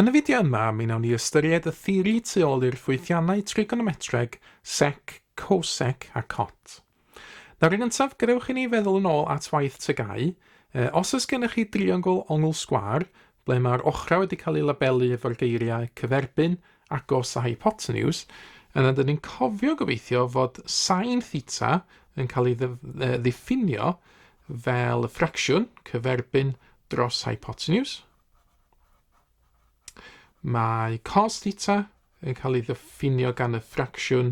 Yn y fideo yma, mi wnawn ni ystyried y theori tu ôl i'r ffwythiannau trigonometreg, sec, cosec a cot. Nawr yn gyntaf, gadewch i ni feddwl yn ôl at waith tygau. Os oes gennych chi driongl ongl sgwar, ble mae'r ochrau wedi cael ei labelu efo'r geiriau cyferbyn, agos a hypotenuse, yna dyn ni'n cofio gobeithio fod sy'n theta yn cael ei ddiffinio fel y ffracsiwn cyferbyn dros hypotenuse. Mae cos theta yn cael ei ddiffinio gan y ffracsiwn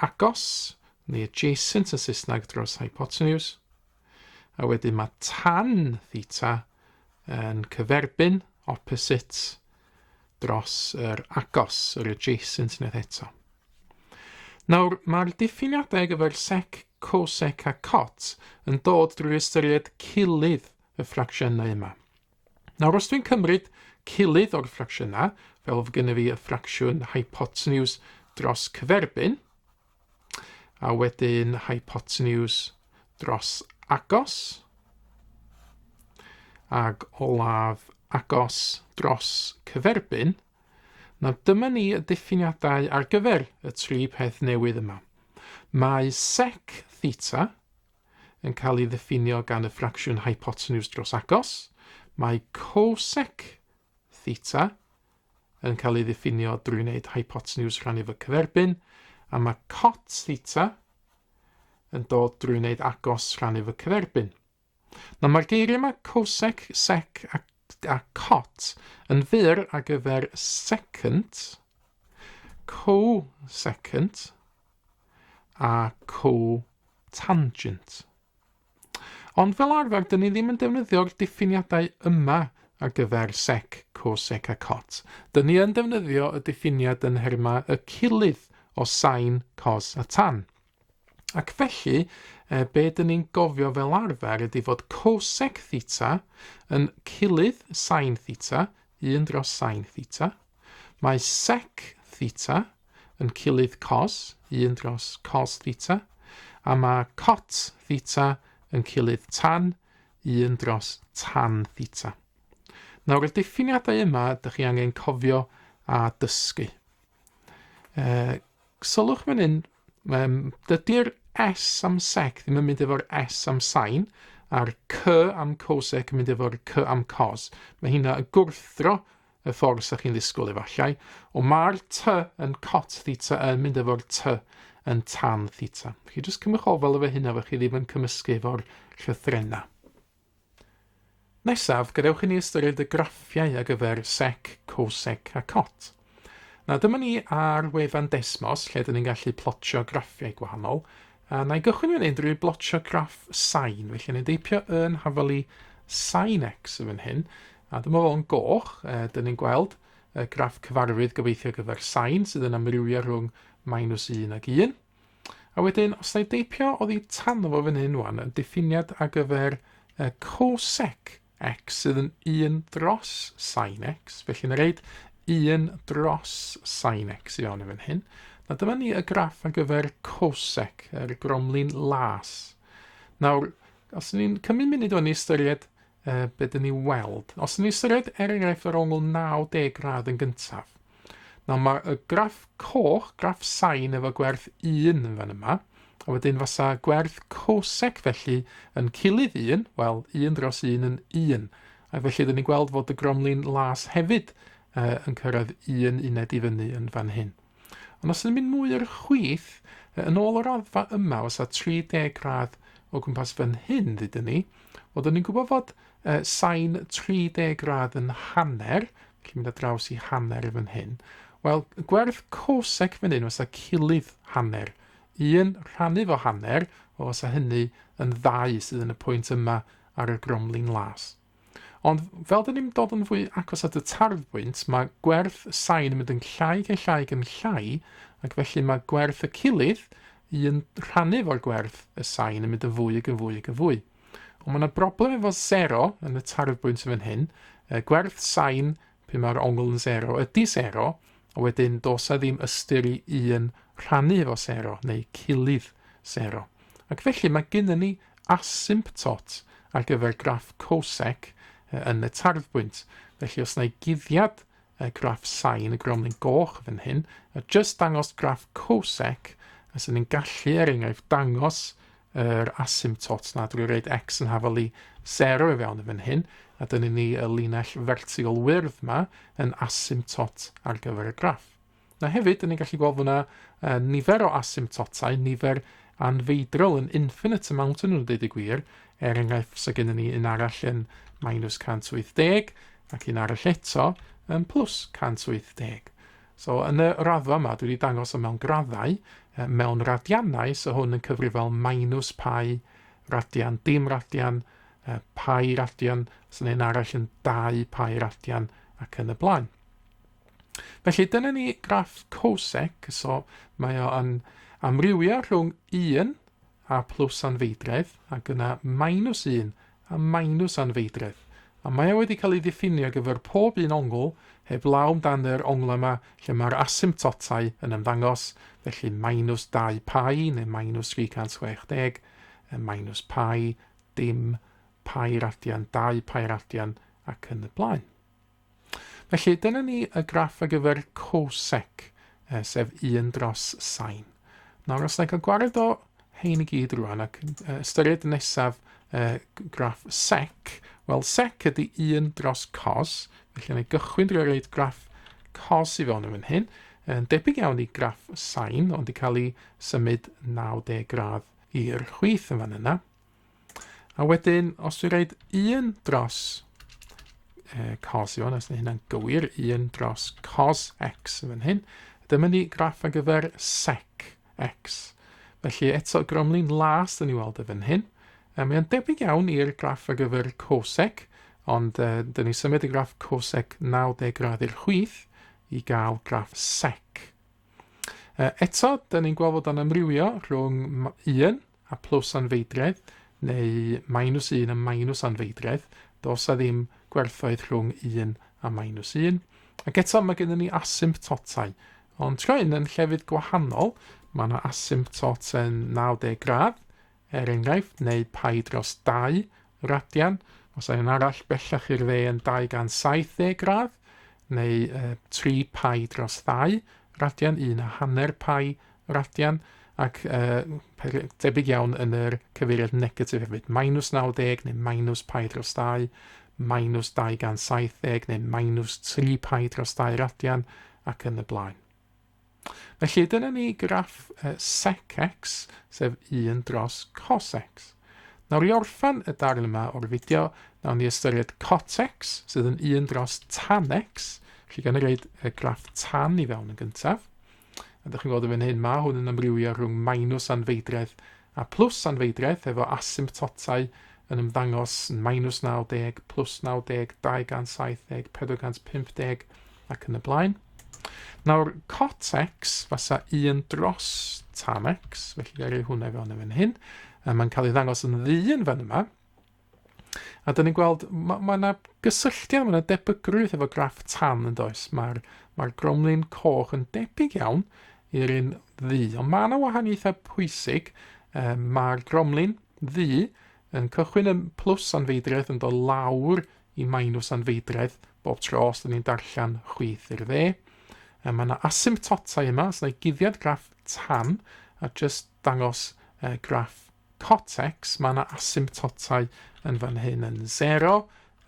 agos, neu adjacent yn Saesneg dros hypotenuse. A wedyn mae tan theta yn cyferbyn opposite dros yr agos, yr adjacent neu eto. Nawr, mae'r diffiniadau gyfer sec, cosec a cot yn dod drwy ystyried cilydd y ffracsiynau yma. Nawr, os dwi'n cymryd cilydd o'r ffracsiynau, fel oedd gyda fi y ffracsiwn hypotenuse dros cyferbyn, a wedyn hypotenuse dros agos, ag olaf agos dros cyferbyn, na dyma ni y diffiniadau ar gyfer y tri peth newydd yma. Mae sec theta yn cael ei ddiffinio gan y ffracsiwn hypotenuse dros agos, mae cosec theta yn cael ei ddiffinio drwy wneud hypotenuse rhan efo cyferbyn, a mae cot theta yn dod drwy wneud agos rhan efo cyferbyn. Nawr mae'r geiriau yma cosec, sec a cot yn fyr ar gyfer second, cosecant a cotangent. Ond fel arfer, dyn ni ddim yn defnyddio'r diffiniadau yma ar gyfer sec, cosec a cot. Dyn ni yn defnyddio y diffiniad yn herma y cilydd o sy'n, cos a tan. Ac felly, be dyn ni'n gofio fel arfer ydy fod cosec theta yn cilydd sy'n theta, 1 dros sy'n theta. Mae sec theta yn cilydd cos, 1 dros cos theta. A mae cot theta yn cilydd tan, 1 dros tan theta. Nawr, y diffiniadau yma, ydych chi angen cofio a dysgu. Sylwch fan hyn, dydy'r S am sec ddim yn mynd efo'r S am sy'n, a'r C am cosec yn mynd efo'r C am cos. Mae hynna yn gwrthro y ffordd sy'ch chi'n ddisgwyl efallai, ond mae'r T yn cot theta yn mynd efo'r T yn tan theta. Chi jyst cymwch ofal efo hynna fe chi ddim yn cymysgu efo'r llythrennau. Nesaf, gadewch i ni ystyried y graffiau ar gyfer sec, cosec a cot. Na, dyma ni ar wefan Desmos, lle dyn ni'n gallu plotio graffiau gwahanol. A na i gychwyn fan hyn drwy blotio graff sy'n, felly ni'n deipio yn hafelu sy'n_x yn fan hyn. A dyma fo'n goch, dyn ni'n gweld graff cyfarwydd gobeithio gyfer sy'n, sydd yn amrywio rhwng -1 ag 1. A wedyn, os na i deipio oddi tan o fo fan hyn wan, yn diffiniad ar gyfer cosec x sydd yn 1 dros sy'n_x, felly na reid 1 dros sy'n_x i fewn i fan hyn. Na dyma ni y graff ar gyfer cosec, yr gromlin las. Nawr, os ni'n cymryd munud o'n i ystyried be dyn ni weld. Os ni'n ystyried enghraifft ar ongl 90 gradd yn gyntaf. Nawr mae y graff coch, graff sy'n efo gwerth 1 yn fan yma, a wedyn fasa gwerth cosec felly yn cilydd 1, wel 1 dros 1 yn 1. A felly dyn ni'n gweld fod y gromlin las hefyd yn cyrraedd 1 uned i fyny yn fan hyn. Ond os ydym mynd mwy o'r chwith, yn ôl o'r raddfa yma, os a 30 gradd o gwmpas fan hyn ddydyn ni, oeddwn ni'n gwybod fod sy'n 30 gradd yn hanner, felly mynd ar draws i hanner fan hyn. Wel, gwerth cosec fan hyn os a cilydd hanner. 1 rhannu fo hanner, o os a hynny yn 2 sydd yn y pwynt yma ar y gromlin las. Ond fel dyn ni'n dod yn fwy agos at y tarfbwynt, mae gwerth sy'n yn mynd yn llai yn llai, ac felly mae gwerth y cilydd 1 rhannu fo'r gwerth y sy'n yn mynd yn fwy ac yn fwy ac yn fwy. Ond mae yna broblem efo 0 yn y tarfbwynt fan hyn. Gwerth sy'n, pe mae'r ongl yn 0, ydy 0, a wedyn dos a ddim ystyri 1 rhannu efo 0, neu cilydd 0. Ac felly mae gennym ni asymptot ar gyfer graff cosec yn y tarfbwynt. Felly os na i guddiad graff sy'n y gromlin goch fan hyn, a just dangos graff cosec, a sy'n ni'n gallu enghraifft dangos yr asymptot na drwy reid x yn hafel i 0 i fewn fan hyn, a dyna ni y linell vertical wyrdd yma yn asymptot ar gyfer y graff. Na hefyd, dyn ni'n gallu gweld fyna nifer o asymptotau, nifer anfeidrol yn infinite amount yn nhw'n dweud y gwir, enghraifft sy'n gennym ni un arall yn minus 180, ac un arall eto yn plus 180. So, yn y raddfa yma, dwi wedi dangos o mewn graddau, mewn radiannau, so hwn yn cyfri fel minus pi radian, dim radian, pi radian, so un arall yn 2 pi radian, ac yn y blaen. Felly, dyna ni graff cosec, so mae o'n amrywio rhwng 1 a plus anfeidredd, ac yna minus 1 a minus anfeidredd. A mae wedi cael ei ddiffinio gyfer pob un ongl heblaw amdan yr ongl yma lle mae'r asymptotau yn ymddangos, felly minus 2 pi neu minus 360, minus pi, dim pi radian, 2 pi radian ac yn y blaen. Felly dyna ni y graff ar gyfer cosec, sef 1 dros sy'n. Nawr os na cael gwared o hein i gyd rwan ac ystyried nesaf graff sec, wel sec ydy 1 dros cos, felly yna gychwyn drwy reid graff cos i fewn yn hyn, yn debyg iawn i graff sy'n, ond i cael ei symud 90 gradd i'r chwith yn fan yna. A wedyn, os dwi'n reid 1 dros cos i fewn, os yna hynna'n gywir, 1 dros cos² yn fan hyn, dyma ni graff ar gyfer sec²x. Felly eto gromlin las dyn ni weld y fan hyn. Mae'n debyg iawn i'r graff ar gyfer cosec, ond dyn ni symud y graff cosec 90 gradd i'r chwith i gael graff sec. Eto, dyn ni'n gweld fod o'n amrywio rhwng 1 a plus anfeidredd, neu minus 1 a minus anfeidredd, dos a ddim gwerthoedd rhwng 1 a minus 1. Ac eto mae gennym ni asymptotau, ond troen yn llefydd gwahanol, mae yna asymptot yn 90 gradd, enghraifft, neu pi dros 2 radian, os yna arall bellach i'r dde yn 270 gradd, neu 3 pi dros 2 radian, 1,5 pi radian, ac debyg iawn yn yr cyfeiriad negatif hefyd, minus 90 neu minus pi dros 2, minus 270 neu minus 3 pi dros 2 radian, ac yn y blaen. Felly dyna ni graff sec²x, sef 1 dros cosec. Nawr i orffan y darn yma o'r fideo, nawn ni ystyried cot²x, sydd yn 1 dros tan²x, felly gan i reid y graff tan i fewn yn gyntaf. A ydych chi'n gweld y fan hyn ma, hwn yn amrywio rhwng minus anfeidredd a plus anfeidredd, efo asymptotau yn ymddangos minus 90, plus 90, 270, 450 ac yn y blaen. Nawr, cot²x fasa 1 dros tan²x, felly gael ei hwnna fewn yn hyn. Mae'n cael ei ddangos yn ddyn fan yma. A dyn ni'n gweld, mae yna gysylltiad, mae yna debygrwydd efo graff tan yn does. Mae'r gromlin coch yn debyg iawn i'r un ddu. Ond mae yna wahaniaethau pwysig. Mae'r gromlin ddu yn cychwyn yn plus anfeidredd yn dod lawr i minus anfeidredd bob tro os dyn ni'n darllen chwith i'r dde. Mae yna asymptotau yma, so yna guddiad graff tan, a just dangos graff cot²x, mae yna asymptotau yn fan hyn yn 0,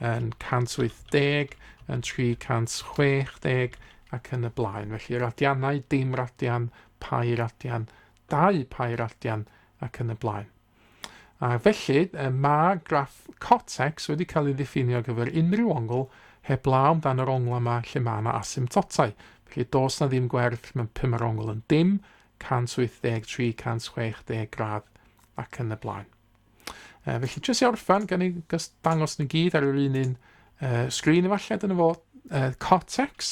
yn 180, yn 360, ac yn y blaen. Felly radiannau, dim radian, pi radian, 2 pi radian, ac yn y blaen. A felly, mae graff cot² wedi cael ei ddiffinio gyfer unrhyw ongl heblaw amdan yr ongl yma lle mae yna asymptotau. Felly, dos na ddim gwerth mewn 5 ongl yn dim, 180, 360 gradd, ac yn y blaen. Felly, jyst i orffan, gan i dangos nhw gyd ar yr un sgrin efallai, dyna fo cot²x.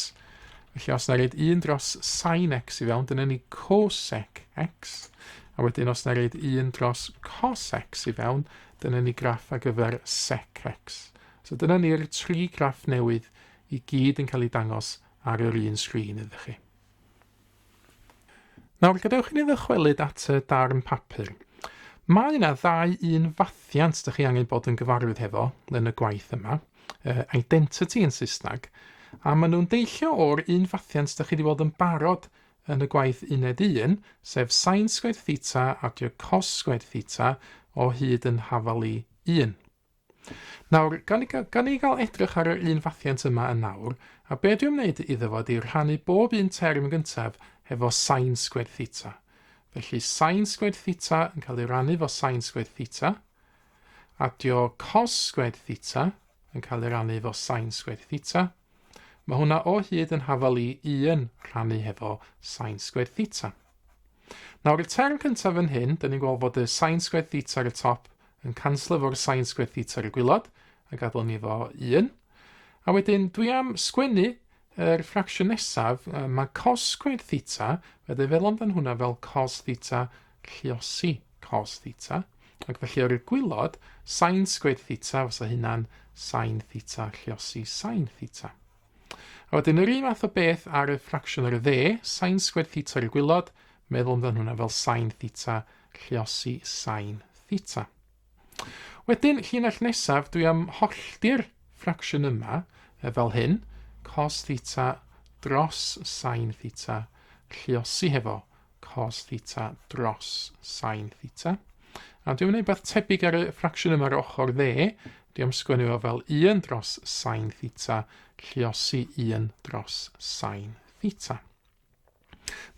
Felly, os na reid 1 dros sy'n² i fewn, dyna ni cosec²x. A wedyn, os na reid 1 dros cos² i fewn, dyna ni graff ar gyfer sec²x. So, dyna ni'r 3 graff newydd i gyd yn cael ei dangos ar yr un sgrin iddo chi. Nawr, gadewch i ni ddychwelyd at y darn papur. Mae yna 2 unfathiant ydych chi angen bod yn gyfarwydd hefo yn y gwaith yma, identity yn Saesneg, A maen nhw'n deillio o'r unfathiant da chi wedi bod yn barod yn y gwaith uned 1, sef sin² theta adio cos² theta o hyd yn hafal i 1. Nawr, gan i gael edrych ar yr unfathiant yma yn nawr, a be dwi'n wneud iddo fo ydy rhannu bob un term gyntaf efo sin² theta. Felly sin² theta yn cael ei rannu efo sin² theta, adio cos² theta yn cael ei rannu efo sin² theta. Mae hwnna o hyd yn hafal i 1 rhannu efo sin² theta. Nawr, y term cyntaf yn hyn, dyn ni'n gweld fod y sin² theta ar y top yn canslo efo'r sin² theta ar y gwylod, a gadael ni efo 1. A wedyn, dwi am sgwennu yr ffracsiwn nesaf, mae cos² theta, fydde fel amdan hwnna fel cos theta lluosi cos theta. Ac felly ar y gwylod, sin² theta, fysa hynna'n sin theta lluosi sin theta. A wedyn, yr un math o beth ar y ffracsiwn ar y dde, sin² theta ar y gwylod, meddwl amdan hwnna fel sin theta lluosi sin theta. Wedyn, llinell nesaf, dwi am hollti'r ffracsiwn yma fel hyn, cos theta dros sin theta lluosi hefo cos theta dros sin theta. A dwi'n gwneud beth tebyg ar y ffracsiwn yma ar ochr dde, dwi am sgwennu fo fel 1 dros sin theta lluosi 1 dros sin theta.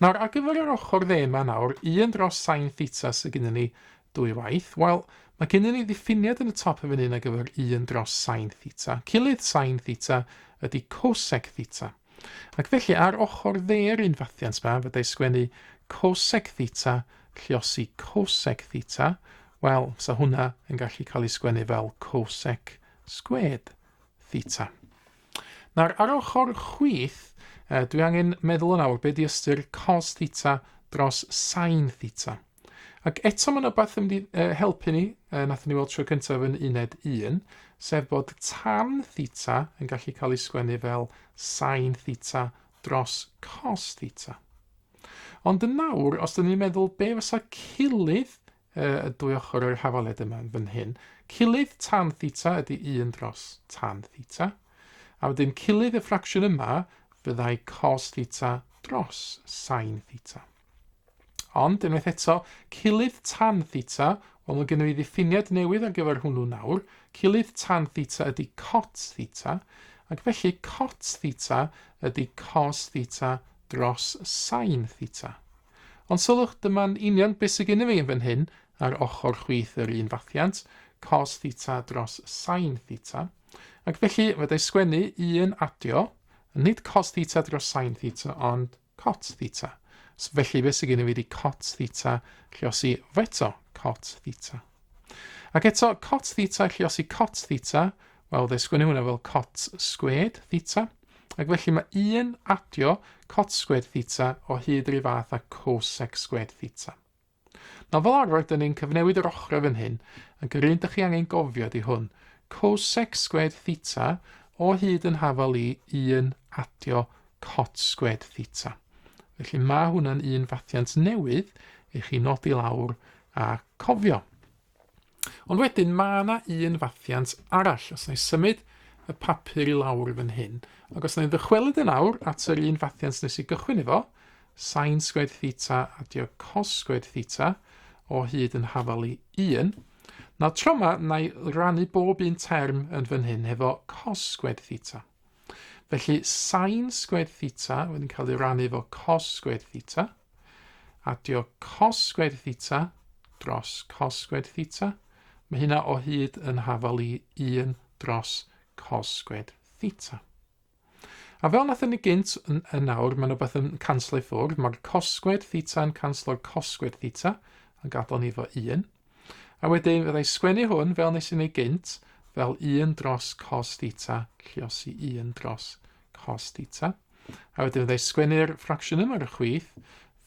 Nawr, ar gyfer yr ochr dde yma nawr, 1 dros sin theta sydd gennym ni dwy waith. Wel, mae gennym ni diffiniad yn y top y fan hyn ar gyfer 1 dros sin theta. Cilydd sin theta ydy cosec theta. Ac felly, ar ochr dde'r unfathiant yma, fyddai sgwennu cosec theta lluosi cosec theta. Wel, sa hwnna yn gallu cael ei sgwennu fel cosec² theta. Nawr, ar ochr chwith, dwi angen meddwl yn awr beth di ystyr cos theta dros sin theta. Ac eto mae'n rhywbeth yn mynd i helpu ni, nath ni weld tro cyntaf yn uned 1, sef bod tan theta yn gallu cael ei sgwennu fel sin theta dros cos theta. Ond yn nawr, os dyn ni'n meddwl be fysa cilydd y dwy ochr yr hafaled yma yn fan hyn, cilydd tan theta ydy 1 dros tan theta, a wedyn cilydd y ffracsiwn yma byddai cos theta dros sin theta. Ond, unwaith eto, cilydd tan theta, wel mae gennym ni diffiniad newydd ar gyfer hwnnw nawr, cilydd tan theta ydy cot theta, ac felly cot theta ydy cos theta dros sin theta. Ond sylwch, dyma'n union beth sydd gennym fi yn fan hyn ar ochr chwith yr unfathiant, cos theta dros sin theta. Ac felly, fyddai sgwennu 1 adio, nid cos theta dros sin theta, ond cot theta. So felly, beth sydd gennym fi ydy cot theta lluosi feto cot theta. Ac eto, cot theta lluosi cot theta, wel, dde sgwennu hwnna fel cot² theta. Ac felly mae 1 adio cot² theta o hyd i'r fath a cosec² theta. Nawr fel arfer, dyn ni'n cyfnewid yr ochr fan hyn, ac yr un dych chi angen gofio ydy hwn. Cosec² theta o hyd yn hafal i 1 adio cot² theta. Felly mae hwnna'n unfathiant newydd i chi nodi lawr a cofio. Ond wedyn mae yna unfathiant arall. Os na i symud y papur i lawr fan hyn, ac os na i ddychwelyd yn awr at yr unfathiant nes i gychwyn efo, sin² theta adio cos² theta o hyd yn hafal i 1. Nawr tro yma, na i rannu bob un term yn fan hyn efo cos² theta. Felly, sin² theta wedi'n cael ei rannu efo cos² theta, adio cos² theta dros cos² theta. Mae hynna o hyd yn hafal i 1 dros cos² theta. A fel nath ni gynt yn nawr, mae'n rhywbeth yn canslo i ffwrdd. Mae'r cos² theta yn canslo'r cos² theta, a gadael ni efo 1. A wedyn, fyddai sgwennu hwn fel nes i ni gynt, fel 1 dros cos theta lluosi 1 dros cos theta. A wedyn fyddai sgwennu'r ffracsiwn yma ar y chwith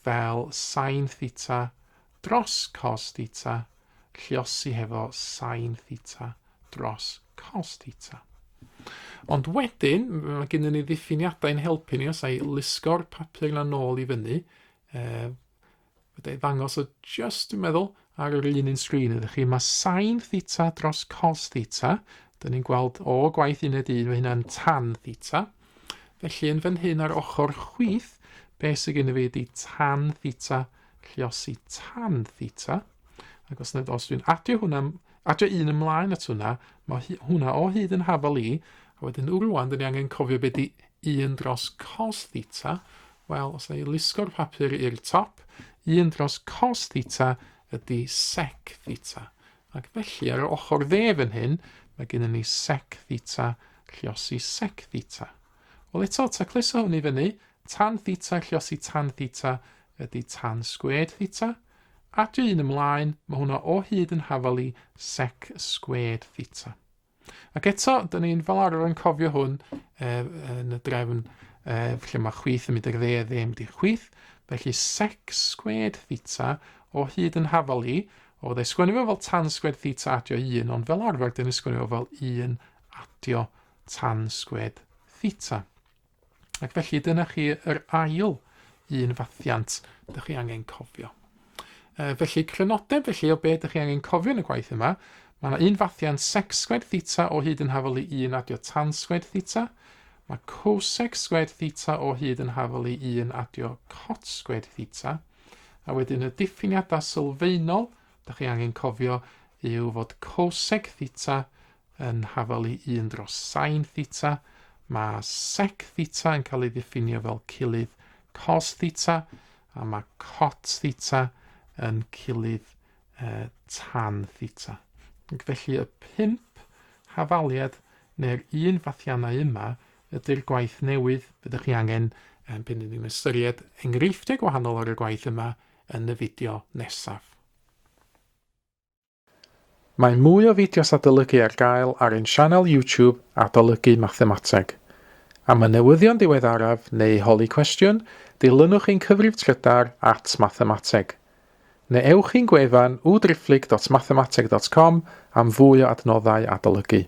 fel sin theta dros cos theta lluosi hefo sin theta dros cos theta. Ond wedyn, mae gennym ni diffiniadau'n helpu ni os ai lusgo'r papur yna nôl i fyny. Fyddai ddangos o just, dwi'n meddwl, ar yr un un sgrin ydych chi. Mae sin theta dros cos theta. Dyn ni'n gweld o gwaith uned 1, mae hynna'n tan theta. Felly yn fan hyn ar ochr chwith, beth sydd gen i fi ydy tan theta lluosi tan theta. Ac os dwi'n adio un ymlaen at hwnna, mae hwnna o hyd yn hafal I, a wedyn rwan, dyn ni angen cofio beth ydy 1 dros cos theta. Wel, os na I lusgo'r papur i'r top, 1 dros cos theta ydy sec theta. Ac felly, ar yr ochr dde fan hyn, mae gennym ni sec theta lluosi sec theta. Wel eto, tacluso hwn I fyny, tan theta lluosi tan theta ydy tan² theta. Adio un ymlaen, mae hwnna o hyd yn hafal I sec² theta. Ac eto, dyn ni'n fel arfer yn cofio hwn yn y drefn lle mae chwith yn mynd i'r dde, mynd i'r chwith. Felly sec² theta o hyd yn hafal I, o dde sgwennu fo fel tan² theta adio 1, ond fel arfer dyn ni'n sgwennu fo fel 1 adio tan² theta. Ac felly dyna chi yr ail unfathiant ydych chi angen cofio. Felly crynodeb, felly o beth ydych chi angen cofio yn y gwaith yma, mae yna unfathiant sec² theta o hyd yn hafal I 1 adio tan² theta. Mae cosec² theta o hyd yn hafal I 1 adio cot² theta. A wedyn y diffiniadau sylfaenol, ydych chi angen cofio yw fod cosec theta yn hafal I 1 dros sin theta. Mae sec theta yn cael ei ddiffinio fel cilydd cos theta, a mae cot theta yn cilydd tan theta. Felly y 5 hafaliad neu'r unfathiannau yma ydy'r gwaith newydd byddwch chi angen pan ni'n ystyried enghreifftiau gwahanol ar y gwaith yma yn y fideo nesaf. Mae mwy o fideos adolygu ar gael ar ein sianel YouTube Adolygu Mathemateg. Am y newyddion diweddaraf neu holi cwestiwn, dilynwch ein cyfrif trydar @mathemateg. Neu ewch i'n gwefan www.mathemateg.com am fwy o adnoddau adolygu.